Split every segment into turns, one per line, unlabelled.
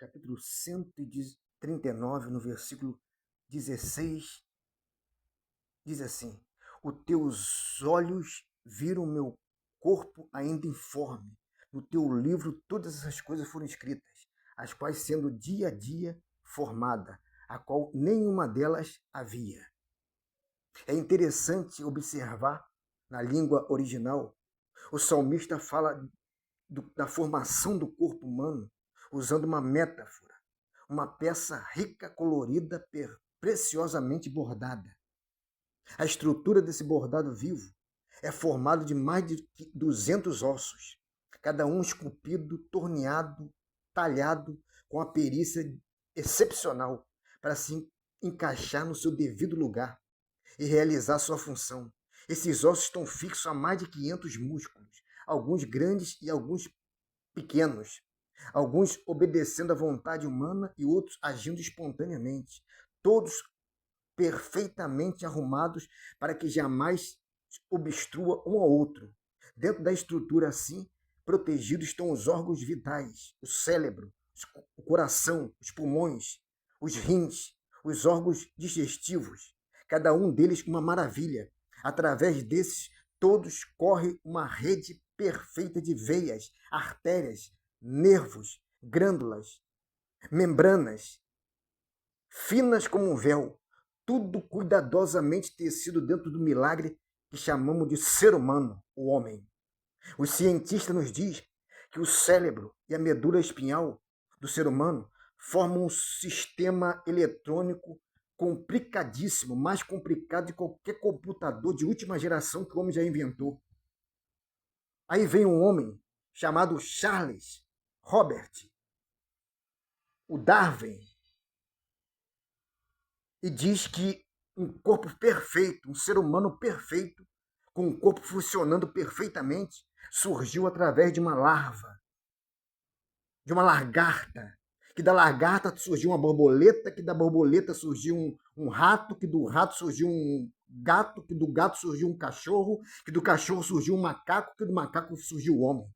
capítulo 139, no versículo 16, diz assim: os teus olhos viram meu corpo ainda informe. No teu livro todas essas coisas foram escritas, as quais sendo dia a dia formada, a qual nenhuma delas havia. É interessante observar na língua original, o salmista fala da formação do corpo humano usando uma metáfora, uma peça rica, colorida, preciosamente bordada. A estrutura desse bordado vivo é formado de mais de 200 ossos, cada um esculpido, torneado, talhado com a perícia excepcional para se encaixar no seu devido lugar e realizar sua função. Esses ossos estão fixos a mais de 500 músculos, alguns grandes e alguns pequenos, alguns obedecendo à vontade humana e outros agindo espontaneamente, todos perfeitamente arrumados para que jamais obstrua um ao outro. Dentro da estrutura assim, protegidos estão os órgãos vitais, o cérebro, o coração, os pulmões, os rins, os órgãos digestivos, cada um deles uma maravilha. Através desses, todos corre uma rede perfeita de veias, artérias, nervos, glândulas, membranas, finas como um véu, tudo cuidadosamente tecido dentro do milagre que chamamos de ser humano, o homem. O cientista nos diz que o cérebro e a medula espinhal do ser humano formam um sistema eletrônico complicadíssimo, mais complicado de qualquer computador de última geração que o homem já inventou. Aí vem um homem chamado Charles Robert, o Darwin, e diz que um corpo perfeito, um ser humano perfeito, com um corpo funcionando perfeitamente, surgiu através de uma larva, de uma lagarta, que da lagarta surgiu uma borboleta, que da borboleta surgiu um rato, que do rato surgiu um gato, que do gato surgiu um cachorro, que do cachorro surgiu um macaco, que do macaco surgiu o homem.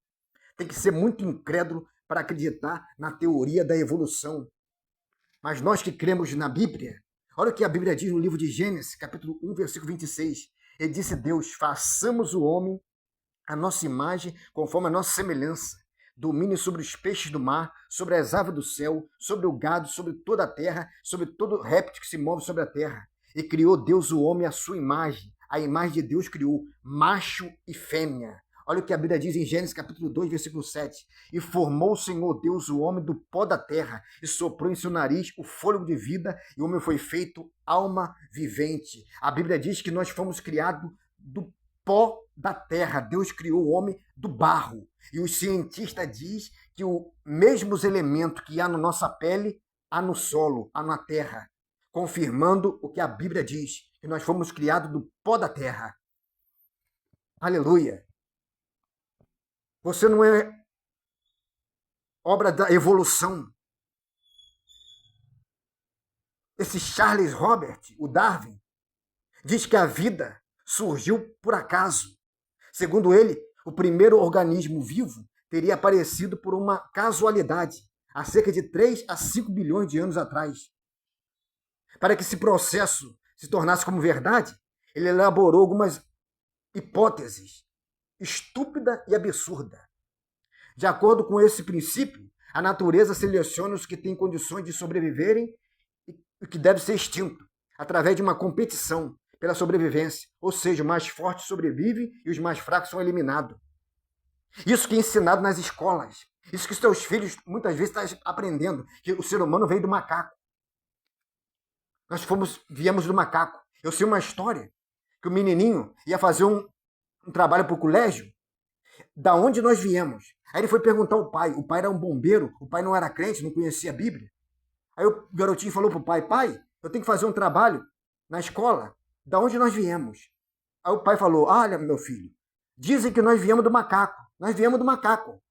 Tem que ser muito incrédulo para acreditar na teoria da evolução. Mas nós que cremos na Bíblia, olha o que a Bíblia diz no livro de Gênesis, capítulo 1, versículo 26. Ele disse: Deus, façamos o homem a nossa imagem, conforme a nossa semelhança, domine sobre os peixes do mar, sobre as aves do céu, sobre o gado, sobre toda a terra, sobre todo réptil que se move sobre a terra. E criou Deus o homem à sua imagem. A imagem de Deus criou macho e fêmea. Olha o que a Bíblia diz em Gênesis capítulo 2, versículo 7. E formou o Senhor Deus o homem do pó da terra, e soprou em seu nariz o fôlego de vida, e o homem foi feito alma vivente. A Bíblia diz que nós fomos criados do pó da terra. Deus criou o homem do barro. E os cientistas dizem que os mesmos elementos que há na nossa pele, há no solo, há na terra. Confirmando o que a Bíblia diz, que nós fomos criados do pó da terra. Aleluia! Você não é obra da evolução. Esse Charles Robert, o Darwin, diz que a vida surgiu por acaso. Segundo ele, o primeiro organismo vivo teria aparecido por uma casualidade, há cerca de 3 a 5 bilhões de anos atrás. Para que esse processo se tornasse como verdade, ele elaborou algumas hipóteses estúpida e absurda. De acordo com esse princípio, a natureza seleciona os que têm condições de sobreviverem e o que deve ser extinto, através de uma competição pela sobrevivência, ou seja, o mais forte sobrevive e os mais fracos são eliminados. Isso que é ensinado nas escolas, isso que os seus filhos muitas vezes estão aprendendo, que o ser humano veio do macaco. Nós viemos do macaco. Eu sei uma história que o menininho ia fazer um trabalho para o colégio, da onde nós viemos. Aí ele foi perguntar ao pai. O pai era um bombeiro, o pai não era crente, não conhecia a Bíblia. Aí o garotinho falou para o pai: pai, eu tenho que fazer um trabalho na escola, da onde nós viemos. Aí o pai falou: olha, meu filho, dizem que nós viemos do macaco. Nós viemos do macaco.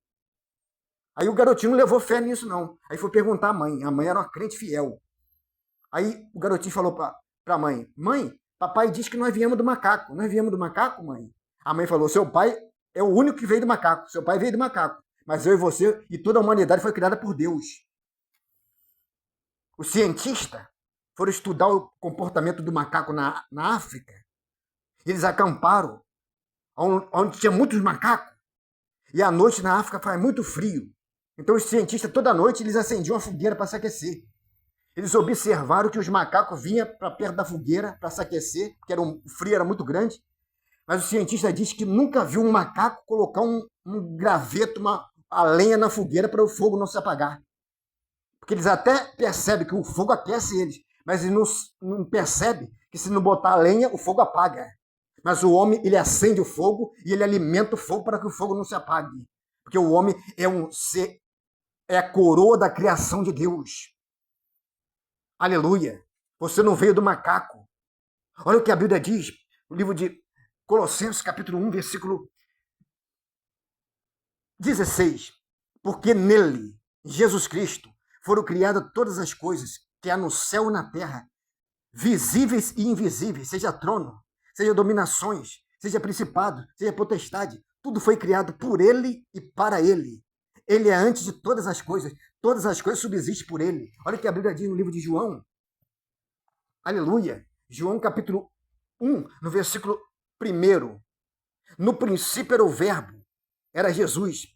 Aí o garotinho não levou fé nisso, não. Aí foi perguntar à mãe. A mãe era uma crente fiel. Aí o garotinho falou para a mãe: mãe, papai diz que nós viemos do macaco. Nós viemos do macaco, mãe? A mãe falou: seu pai é o único que veio do macaco. Seu pai veio do macaco. Mas eu e você e toda a humanidade foi criada por Deus. Os cientistas foram estudar o comportamento do macaco na África. Eles acamparam onde tinha muitos macacos. E à noite na África faz muito frio. Então os cientistas, toda noite, eles acendiam a fogueira para se aquecer. Eles observaram que os macacos vinham para perto da fogueira para se aquecer, porque o frio era muito grande. Mas o cientista diz que nunca viu um macaco colocar um graveto, a lenha na fogueira para o fogo não se apagar. Porque eles até percebem que o fogo aquece eles, mas eles não percebem que se não botar a lenha, o fogo apaga. Mas o homem, ele acende o fogo e ele alimenta o fogo para que o fogo não se apague. Porque o homem é a coroa da criação de Deus. Aleluia. Você não veio do macaco. Olha o que a Bíblia diz, no livro de Colossenses, capítulo 1, versículo 16. Porque nele, Jesus Cristo, foram criadas todas as coisas que há no céu e na terra, visíveis e invisíveis, seja trono, seja dominações, seja principado, seja potestade. Tudo foi criado por ele e para ele. Ele é antes de todas as coisas subsistem por ele. Olha o que a Bíblia diz no livro de João. Aleluia. João capítulo 1, no versículo 1. No princípio era o verbo, era Jesus.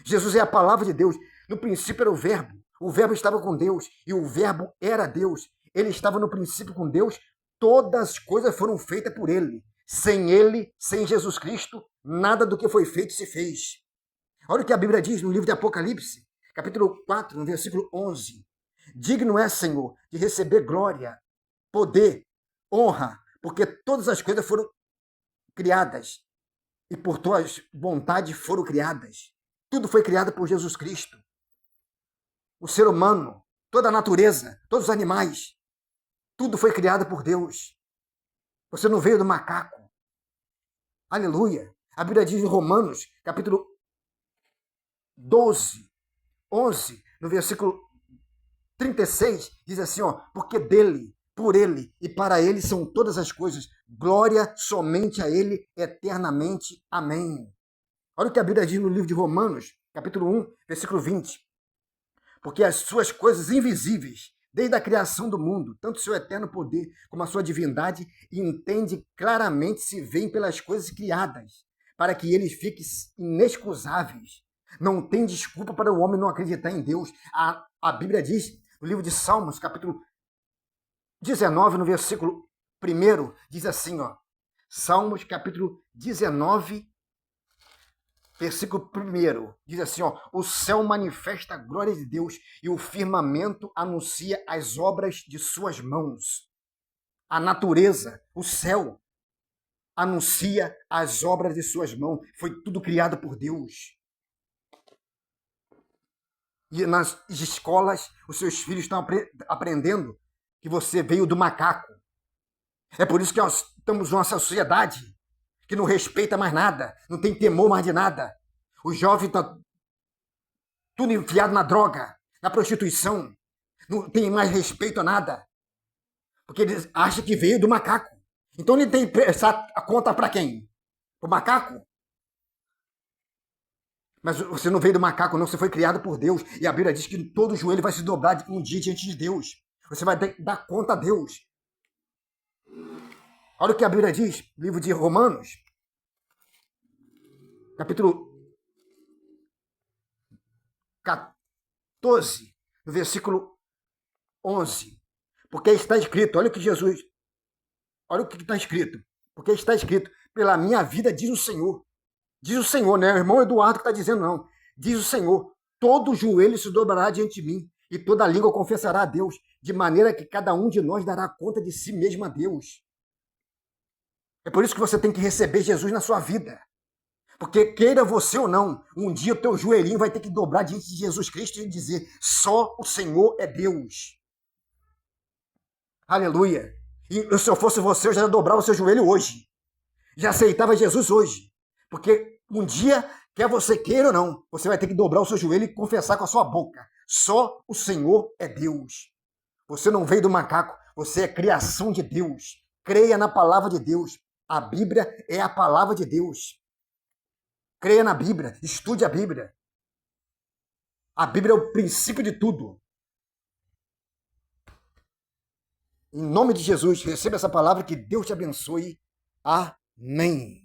Jesus é a palavra de Deus. No princípio era o verbo estava com Deus e o verbo era Deus. Ele estava no princípio com Deus, todas as coisas foram feitas por ele. Sem ele, sem Jesus Cristo, nada do que foi feito se fez. Olha o que a Bíblia diz no livro de Apocalipse, capítulo 4, no versículo 11. Digno é, Senhor, de receber glória, poder, honra, porque todas as coisas foram criadas e por tuas vontades foram criadas. Tudo foi criado por Jesus Cristo. O ser humano, toda a natureza, todos os animais, tudo foi criado por Deus. Você não veio do macaco. Aleluia. A Bíblia diz em Romanos, capítulo 12, 11, no versículo 36, diz assim, porque dele, por ele e para ele são todas as coisas. Glória somente a ele eternamente. Amém. Olha o que a Bíblia diz no livro de Romanos, capítulo 1, versículo 20. Porque as suas coisas invisíveis, desde a criação do mundo, tanto o seu eterno poder como a sua divindade, entende claramente, se veem pelas coisas criadas, para que eles fiquem inexcusáveis. Não tem desculpa para o homem não acreditar em Deus. A Bíblia diz, no livro de Salmos, capítulo 19, no versículo 1, diz assim, Salmos, capítulo 19, versículo 1, diz assim, o céu manifesta a glória de Deus e o firmamento anuncia as obras de suas mãos. A natureza, o céu, anuncia as obras de suas mãos. Foi tudo criado por Deus. E nas escolas, os seus filhos estão aprendendo que você veio do macaco. É por isso que nós estamos numa sociedade que não respeita mais nada, não tem temor mais de nada. Os jovens estão tudo enfiado na droga, na prostituição, não tem mais respeito a nada, porque eles acham que veio do macaco. Então ele tem que prestar a conta para quem? Para o macaco? Mas você não veio do macaco, não, você foi criado por Deus. E a Bíblia diz que todo joelho vai se dobrar um dia diante de Deus. Você vai dar conta a Deus. Olha o que a Bíblia diz, livro de Romanos, capítulo 14, no versículo 11. Porque está escrito, olha o que está escrito. Porque está escrito, pela minha vida, diz o Senhor. Diz o Senhor, não é o irmão Eduardo que está dizendo, não. Diz o Senhor, todo joelho se dobrará diante de mim, e toda língua confessará a Deus, de maneira que cada um de nós dará conta de si mesmo a Deus. É por isso que você tem que receber Jesus na sua vida. Porque queira você ou não, um dia o teu joelhinho vai ter que dobrar diante de Jesus Cristo e dizer, só o Senhor é Deus. Aleluia. E se eu fosse você, eu já dobrava o seu joelho hoje. Já aceitava Jesus hoje. Porque um dia, quer você queira ou não, você vai ter que dobrar o seu joelho e confessar com a sua boca. Só o Senhor é Deus. Você não veio do macaco, você é criação de Deus. Creia na palavra de Deus. A Bíblia é a palavra de Deus. Creia na Bíblia, estude a Bíblia. A Bíblia é o princípio de tudo. Em nome de Jesus, receba essa palavra, que Deus te abençoe. Amém.